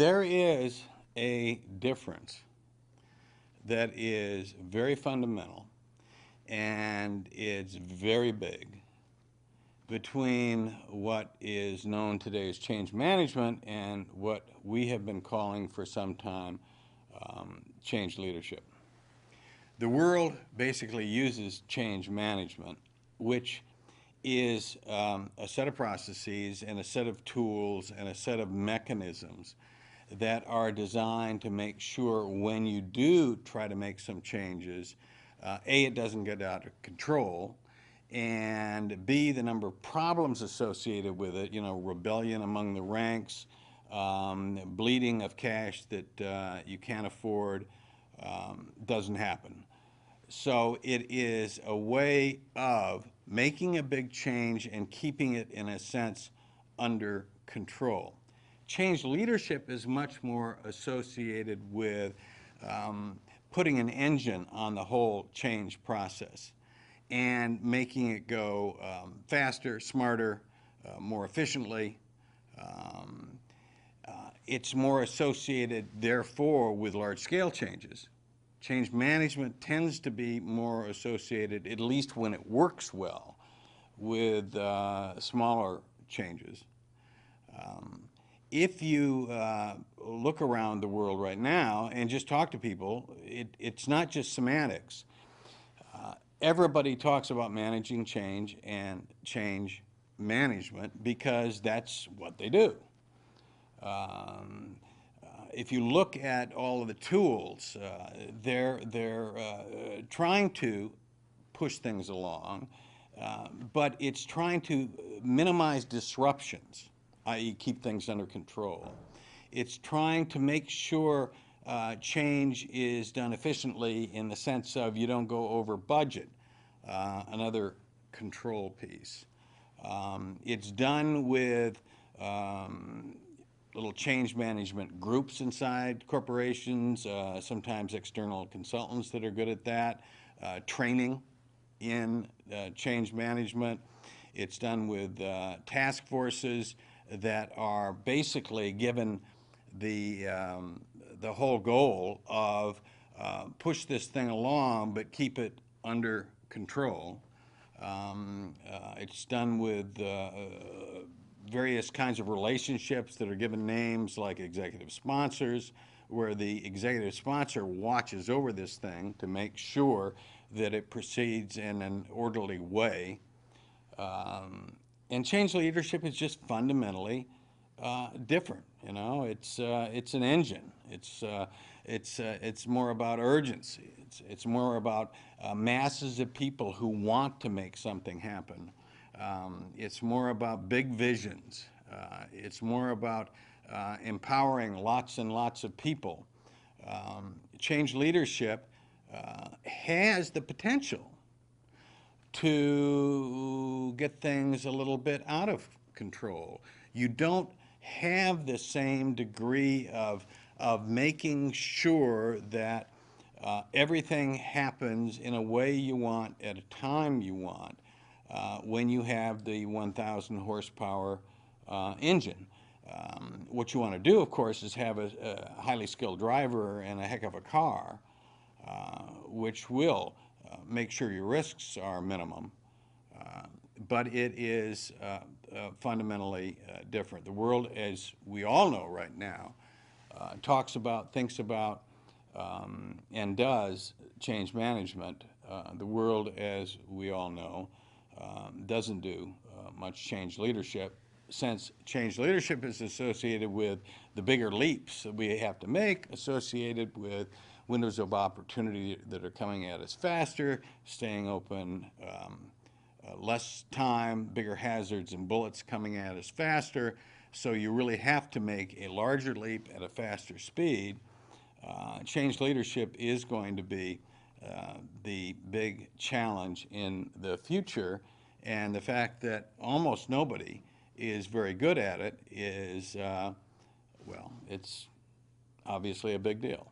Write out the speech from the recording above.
There is a difference that is very fundamental and it's very big between what is known today as change management and what we have been calling for some time change leadership. The world basically uses change management, which is a set of processes and a set of tools and a set of mechanisms that are designed to make sure when you do try to make some changes, A, it doesn't get out of control, and B, the number of problems associated with it, rebellion among the ranks, bleeding of cash that you can't afford, doesn't happen. So it is a way of making a big change and keeping it, in a sense, under control. Change leadership is much more associated with putting an engine on the whole change process and making it go faster, smarter, more efficiently. It's more associated, therefore, with large-scale changes. Change management tends to be more associated, at least when it works well, with smaller changes. If you look around the world right now and just talk to people, it's not just semantics. Everybody talks about managing change and change management because that's what they do. If you look at all of the tools, they're trying to push things along, but it's trying to minimize disruptions, i.e. keep things under control. It's trying to make sure change is done efficiently in the sense of you don't go over budget, another control piece. It's done with little change management groups inside corporations, sometimes external consultants that are good at that, training in change management. It's done with task forces that are basically given the whole goal of push this thing along but keep it under control. It's done with various kinds of relationships that are given names like executive sponsors, where the executive sponsor watches over this thing to make sure that it proceeds in an orderly way. And change leadership is just fundamentally different. It's an engine. It's more about urgency. It's more about masses of people who want to make something happen. It's more about big visions. It's more about empowering lots and lots of people. Change leadership has the potential to get things a little bit out of control. You don't have the same degree of making sure that everything happens in a way you want at a time you want when you have the 1,000 horsepower engine. What you want to do, of course, is have a highly skilled driver and a heck of a car, which will make sure your risks are minimum. But it is fundamentally different. The world, as we all know right now, talks about, thinks about, and does change management. The world, as we all know, doesn't do much change leadership, since change leadership is associated with the bigger leaps that we have to make, associated with windows of opportunity that are coming at us faster, staying open less time, bigger hazards and bullets coming at us faster. So you really have to make a larger leap at a faster speed. Change leadership is going to be the big challenge in the future, and the fact that almost nobody is very good at it is, well, it's obviously a big deal.